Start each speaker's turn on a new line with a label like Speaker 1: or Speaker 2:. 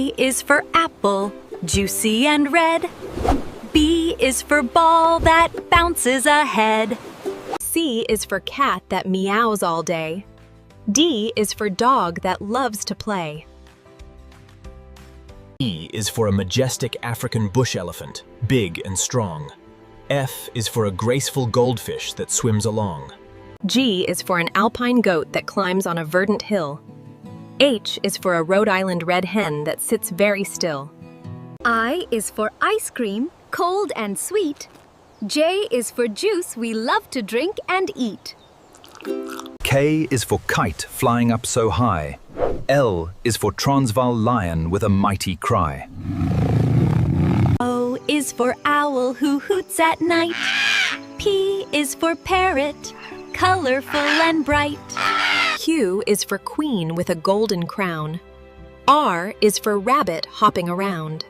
Speaker 1: A is for apple, juicy and red. B is for ball that bounces ahead. C is for cat that meows all day. D is for dog that loves to play.
Speaker 2: E is for a majestic African bush elephant, big and strong. F is for a graceful goldfish that swims along.
Speaker 1: G is for an alpine goat that climbs on a verdant hill. H is for a Rhode Island red hen that sits very still.
Speaker 3: I is for ice cream, cold and sweet. J is for juice we love to drink and eat.
Speaker 4: K is for kite flying up so high. L is for Transvaal lion with a mighty cry.
Speaker 1: O is for owl who hoots at night. P is for parrot, colorful and bright. Q is for queen with a golden crown. R is for rabbit hopping around.